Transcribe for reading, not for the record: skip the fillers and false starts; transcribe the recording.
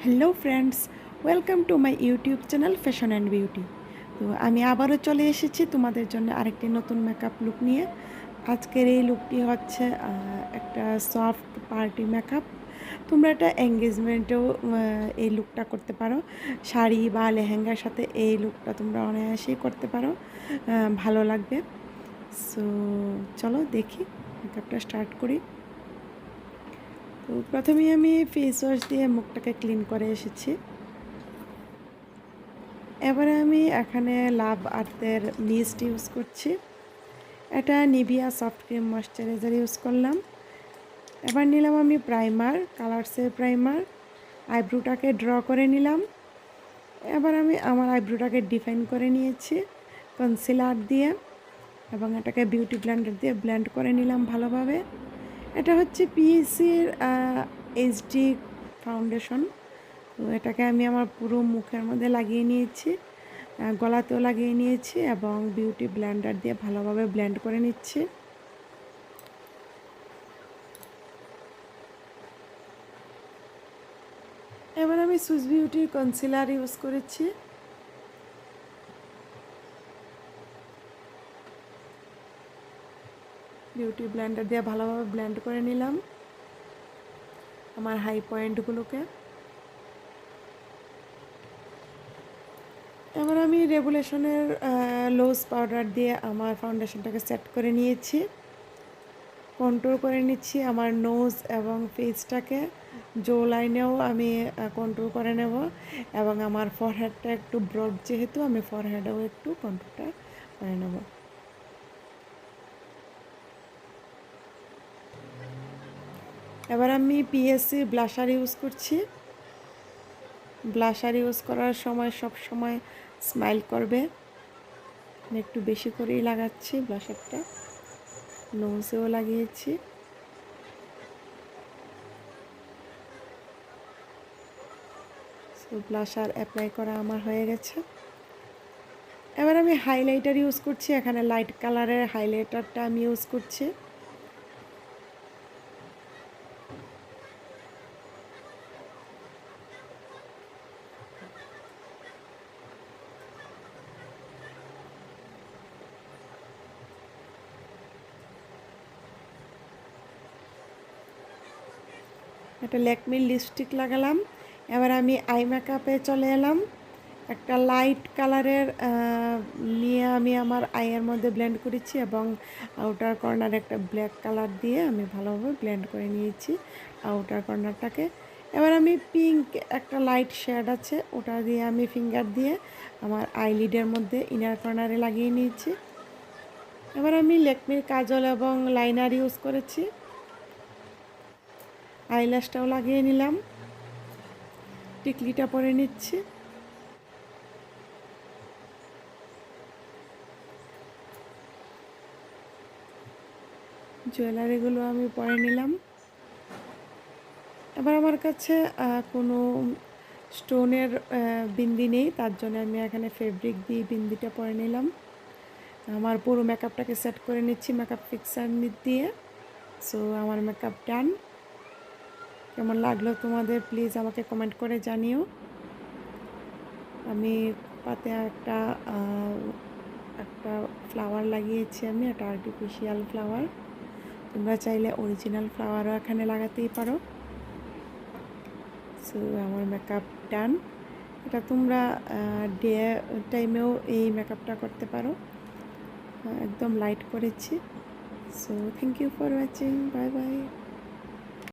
Hello friends, welcome to my YouTube channel fashion and beauty. তো আমি আবারও চলে এসেছি তোমাদের জন্য আরেকটি নতুন মেকআপ লুক নিয়ে। আজকের এই লুকটি হচ্ছে একটা সফট পার্টি মেকআপ। তোমরা এটা এঙ্গেজমেন্টেও এই লুকটা করতে পারো। শাড়ি বা লেহেঙ্গার সাথে এই লুকটা তোমরা অনায়াসেই করতে পারো, ভালো লাগবে। সো চলো দেখি মেকআপটা স্টার্ট করি। তো প্রথমেই আমি ফেস ওয়াশ দিয়ে মুখটাকে ক্লিন করে এসেছি। এবারে আমি এখানে লাভ আর্থের মিস্ট ইউজ করছি। এটা Nivea soft cream moisturiser use করলাম। এবার নিলাম আমি প্রাইমার, কালার্সের প্রাইমার। আইব্রোটাকে ড্র করে নিলাম। এবার আমি আমার আইব্রোটাকে ডিফাইন করে নিয়েছি কনসিলার দিয়ে, এবং এটাকে বিউটি ব্লেন্ডার দিয়ে ব্লেন্ড করে নিলাম ভালোভাবে। এটা হচ্ছে পিএসির এইচডি ফাউন্ডেশন। তো এটাকে আমি আমার পুরো মুখের মধ্যে লাগিয়ে নিয়েছি, গলাতেও লাগিয়ে নিয়েছি এবং বিউটি ব্লেন্ডার দিয়ে ভালোভাবে ব্লেন্ড করে নিচ্ছি। এবার আমি সুইস বিউটির কনসিলার ইউজ করেছি। বিউটি ব্লেন্ডার দিয়ে ভালোভাবে ব্লেন্ড করে নিলাম আমার হাই পয়েন্টগুলোকে। এবার আমি রেভুলেশনের লোজ পাউডার দিয়ে আমার ফাউন্ডেশনটাকে সেট করে নিয়েছি, কন্ট্রোল করে নিচ্ছি আমার নোজ এবং ফেসটাকে। জো লাইনেও আমি কন্ট্রোল করে নেব, এবং আমার ফরহেডটা একটু ব্রড যেহেতু আমি ফরহেডেও একটু কন্ট্রোলটা করে নেব। এবার আমি পিএসসি ব্লাশার ইউজ করছি। ব্লাশার ইউজ করার সময় সব সময় স্মাইল করবে। আমি একটু বেশি করেই লাগাচ্ছি ব্লাশারটা, নোজেও লাগিয়েছি। সো ব্লাশার অ্যাপ্লাই করা আমার হয়ে গেছে। এবার আমি হাইলাইটার ইউজ করছি। এখানে লাইট কালারের হাইলাইটারটা আমি ইউজ করছি। একটা ল্যাকমির লিপস্টিক লাগালাম। এবার আমি আই মেকআপে চলে এলাম। একটা লাইট কালারের নিয়ে আমি আমার আইয়ের মধ্যে ব্লেন্ড করেছি, এবং আউটার কর্নার একটা ব্ল্যাক কালার দিয়ে আমি ভালোভাবে ব্লেন্ড করে নিয়েছি আউটার কর্নারটাকে। এবার আমি পিঙ্ক একটা লাইট শেড আছে, ওটা দিয়ে আমি ফিঙ্গার দিয়ে আমার আইলিডের মধ্যে ইনার কর্নারে লাগিয়ে নিয়েছি। এবার আমি ল্যাকমির কাজল এবং লাইনার ইউজ করেছি, আইল্যাশটাও লাগিয়ে নিলাম, টিকলিটা পরে নিচ্ছি। জুয়েলারিগুলো আমি পরে নিলাম। এবার আমার কাছে কোনো স্টোনের বিন্দি নেই, তার জন্য আমি এখানে ফেব্রিক দিয়ে বিন্দিটা পরে নিলাম। আমার পুরো মেকআপটাকে সেট করে নিচ্ছি মেকআপ ফিক্সার দিয়ে। সো আমার মেকআপ ডান। কেমন লাগলো তোমাদের প্লিজ আমাকে কমেন্ট করে জানিও। আমি পাতে একটা একটা ফ্লাওয়ার লাগিয়েছি, আমি একটা আর্টিফিশিয়াল ফ্লাওয়ার। তোমরা চাইলে অরিজিনাল ফ্লাওয়ারও এখানে লাগাতেই পারো। সো আমার মেকআপ ডান। এটা তোমরা ডে টাইমেও এই মেকআপটা করতে পারো। একদম লাইট করেছি। So thank you for watching, bye by.